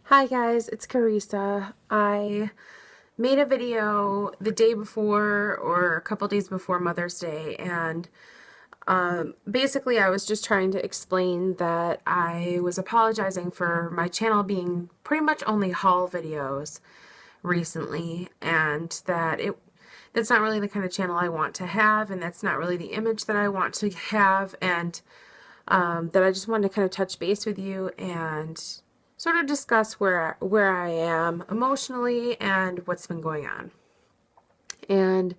Hi guys, it's Carisa. I made a video the day before or a couple days before Mother's Day, and basically I was just trying to explain that I was apologizing for my channel being pretty much only haul videos recently, and that's not really the kind of channel I want to have, and that's not really the image that I want to have, and that I just wanted to kind of touch base with you and sort of discuss where I am emotionally and what's been going on. And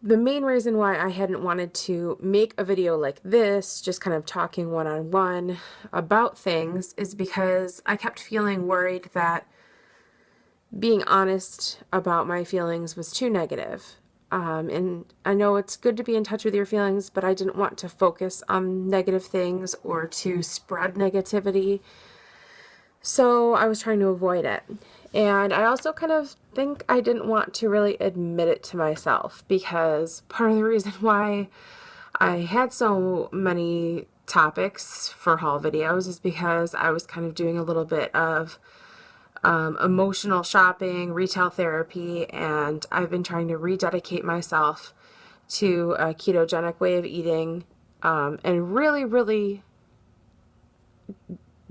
the main reason why I hadn't wanted to make a video like this, just kind of talking one-on-one about things, is because I kept feeling worried that being honest about my feelings was too negative. And I know it's good to be in touch with your feelings, but I didn't want to focus on negative things or to spread negativity. So I was trying to avoid it. And I also kind of think I didn't want to really admit it to myself, because part of the reason why I had so many topics for haul videos is because I was kind of doing a little bit of emotional shopping, retail therapy, and I've been trying to rededicate myself to a ketogenic way of eating, and really, really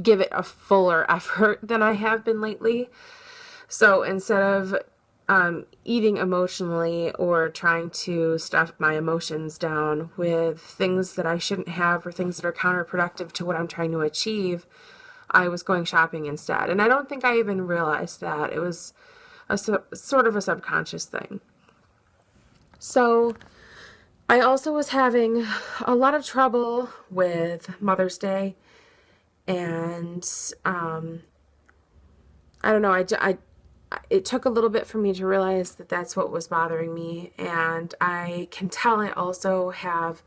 give it a fuller effort than I have been lately. So instead of eating emotionally or trying to stuff my emotions down with things that I shouldn't have or things that are counterproductive to what I'm trying to achieve, I was going shopping instead. And I don't think I even realized that. It was sort of a subconscious thing. So I also was having a lot of trouble with Mother's Day. And I don't know, it took a little bit for me to realize that that's what was bothering me. And I can tell I also have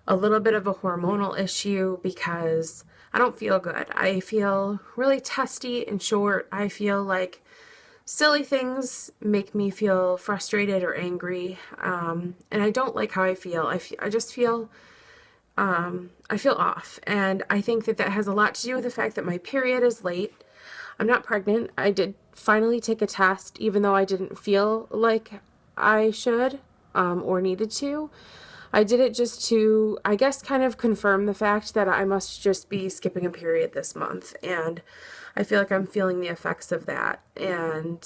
a little bit of a hormonal issue because I don't feel good. I feel really testy and short. I feel like silly things make me feel frustrated or angry. And I don't like how I feel. I just feel I feel off, and I think that has a lot to do with the fact that my period is late. I'm not pregnant. I did finally take a test, even though I didn't feel like I should or needed to. I did it just to, I guess, kind of confirm the fact that I must just be skipping a period this month, and I feel like I'm feeling the effects of that. And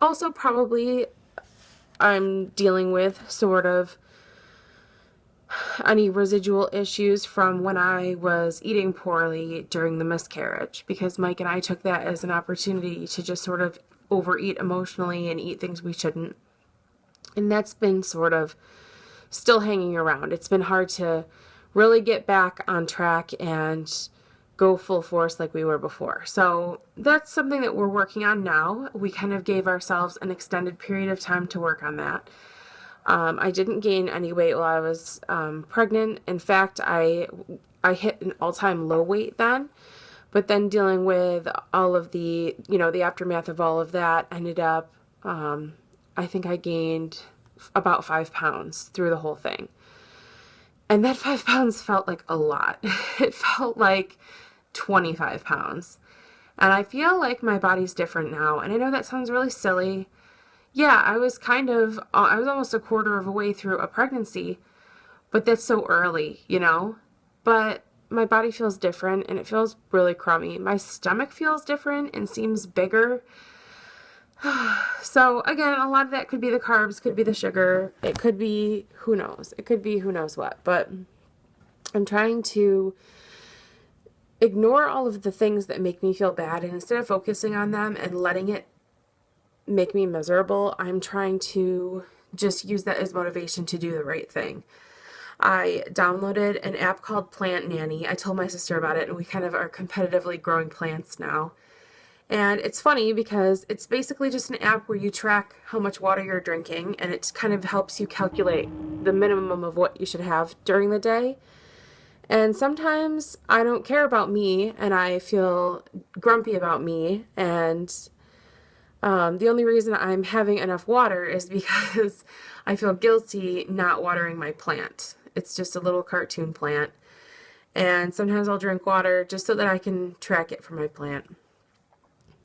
also probably I'm dealing with sort of any residual issues from when I was eating poorly during the miscarriage, because Mike and I took that as an opportunity to just sort of overeat emotionally and eat things we shouldn't. And that's been sort of still hanging around. It's been hard to really get back on track and go full force like we were before. So that's something that we're working on now. We kind of gave ourselves an extended period of time to work on that. I didn't gain any weight while I was pregnant. In fact, I hit an all-time low weight then. But then dealing with all of the aftermath of all of that, ended up, I think I gained about 5 pounds through the whole thing. And that 5 pounds felt like a lot. It felt like 25 pounds. And I feel like my body's different now. And I know that sounds really silly. Yeah, I was almost a quarter of a way through a pregnancy, but that's so early, But my body feels different, and it feels really crummy. My stomach feels different and seems bigger. So again, a lot of that could be the carbs, could be the sugar. It could be, who knows? It could be who knows what. But I'm trying to ignore all of the things that make me feel bad, and instead of focusing on them and letting it make me miserable, I'm trying to just use that as motivation to do the right thing. I downloaded an app called Plant Nanny. I told my sister about it, and we kind of are competitively growing plants now. And it's funny because it's basically just an app where you track how much water you're drinking, and it kind of helps you calculate the minimum of what you should have during the day. And sometimes I don't care about me, and I feel grumpy about me, and the only reason I'm having enough water is because I feel guilty not watering my plant. It's just a little cartoon plant. And sometimes I'll drink water just so that I can track it for my plant.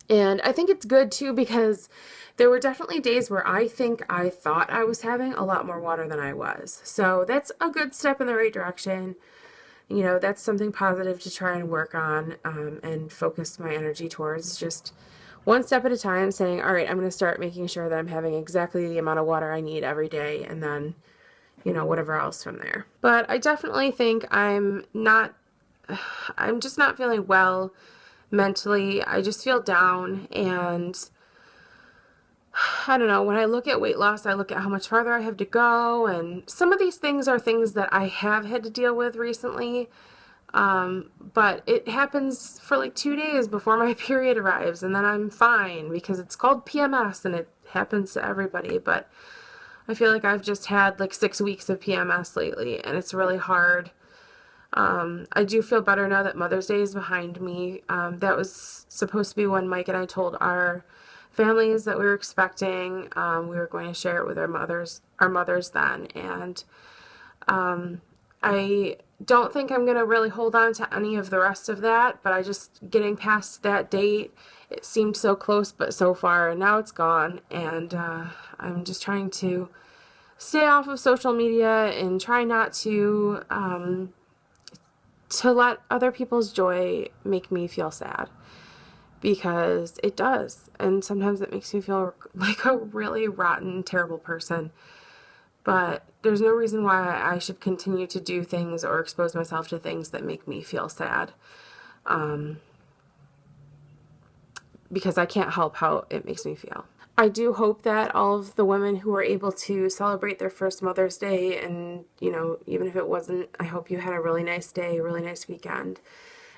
And I think it's good too because there were definitely days where I think I thought I was having a lot more water than I was. So that's a good step in the right direction. You know, that's something positive to try and work on, and focus my energy towards, just one step at a time, saying, all right, I'm going to start making sure that I'm having exactly the amount of water I need every day, and then, you know, whatever else from there. But I definitely think I'm just not feeling well mentally. I just feel down, and I don't know, when I look at weight loss, I look at how much farther I have to go, and some of these things are things that I have had to deal with recently, but it happens for like 2 days before my period arrives, and then I'm fine because it's called PMS, and it happens to everybody, but I feel like I've just had like 6 weeks of PMS lately, and it's really hard. I do feel better now that Mother's Day is behind me. That was supposed to be when Mike and I told our families that we were expecting. We were going to share it with our mothers then, and I don't think I'm going to really hold on to any of the rest of that, but I just, getting past that date, it seemed so close but so far, and now it's gone, and I'm just trying to stay off of social media and try not to let other people's joy make me feel sad, because it does, and sometimes it makes me feel like a really rotten, terrible person. But there's no reason why I should continue to do things or expose myself to things that make me feel sad, because I can't help how it makes me feel. I do hope that all of the women who were able to celebrate their first Mother's Day, and, you know, even if it wasn't, I hope you had a really nice day, a really nice weekend.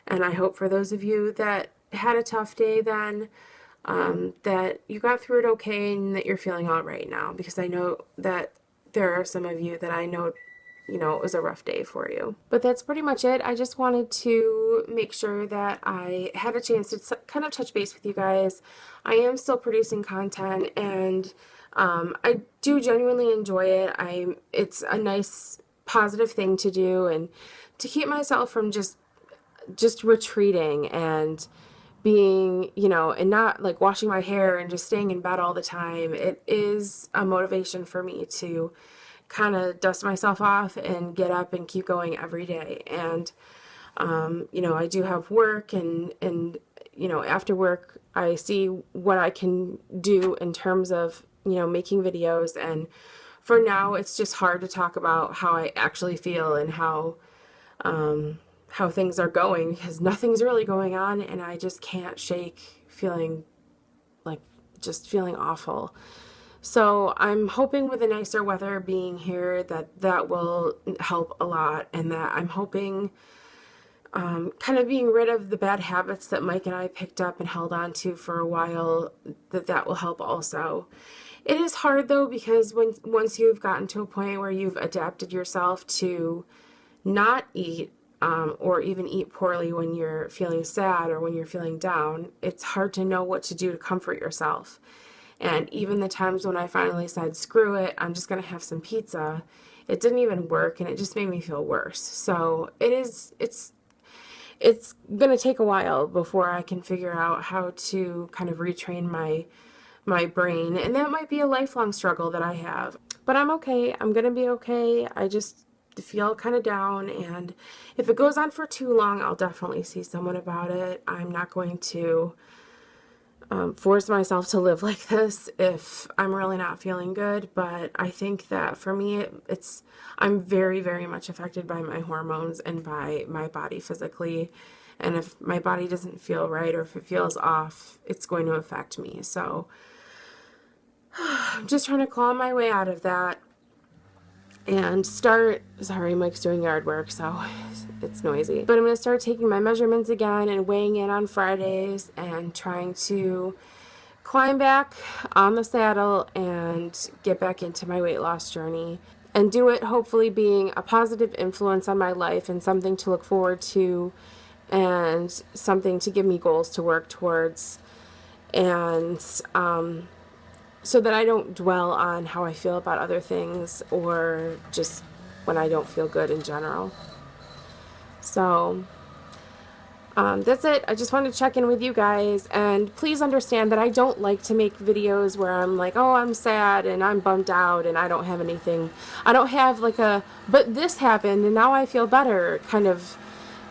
And I hope for those of you that had a tough day then, that you got through it okay, and that you're feeling all right now, because I know that there are some of you that I know, you know, it was a rough day for you. But that's pretty much it. I just wanted to make sure that I had a chance to kind of touch base with you guys. I am still producing content, and I do genuinely enjoy it. It's a nice, positive thing to do, and to keep myself from just retreating and being, you know, and not like washing my hair and just staying in bed all the time. It is a motivation for me to kind of dust myself off and get up and keep going every day. And, you know, I do have work, and, you know, after work, I see what I can do in terms of, you know, making videos. And for now, it's just hard to talk about how I actually feel and how things are going, because nothing's really going on, and I just can't shake feeling like, just feeling awful. So I'm hoping with the nicer weather being here that will help a lot, and that I'm hoping kind of being rid of the bad habits that Mike and I picked up and held on to for a while, that will help also. It is hard though, because once you've gotten to a point where you've adapted yourself to not eat, or even eat poorly when you're feeling sad or when you're feeling down, it's hard to know what to do to comfort yourself. And even the times when I finally said, screw it, I'm just going to have some pizza, it didn't even work, and it just made me feel worse. So it's going to take a while before I can figure out how to kind of retrain my brain. And that might be a lifelong struggle that I have. But I'm okay. I'm going to be okay. I just feel kind of down, and if it goes on for too long, I'll definitely see someone about it. I'm not going to force myself to live like this if I'm really not feeling good, but I think that for me, I'm very, very much affected by my hormones and by my body physically, and if my body doesn't feel right, or if it feels off, it's going to affect me. So I'm just trying to claw my way out of that and sorry, Mike's doing yard work, so it's noisy. But I'm going to start taking my measurements again and weighing in on Fridays, and trying to climb back on the saddle and get back into my weight loss journey, and do it hopefully being a positive influence on my life, and something to look forward to, and something to give me goals to work towards, and so that I don't dwell on how I feel about other things, or just when I don't feel good in general. So that's it. I just wanted to check in with you guys, and please understand that I don't like to make videos where I'm like, oh, I'm sad and I'm bummed out and I don't have anything. I don't have like a, but this happened and now I feel better kind of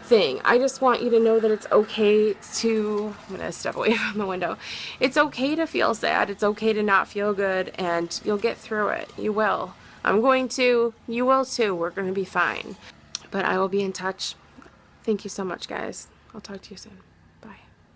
thing. I just want you to know that it's okay to, I'm going to step away from the window. It's okay to feel sad. It's okay to not feel good, and you'll get through it. You will. I'm going to. You will too. We're going to be fine. But I will be in touch. Thank you so much, guys. I'll talk to you soon.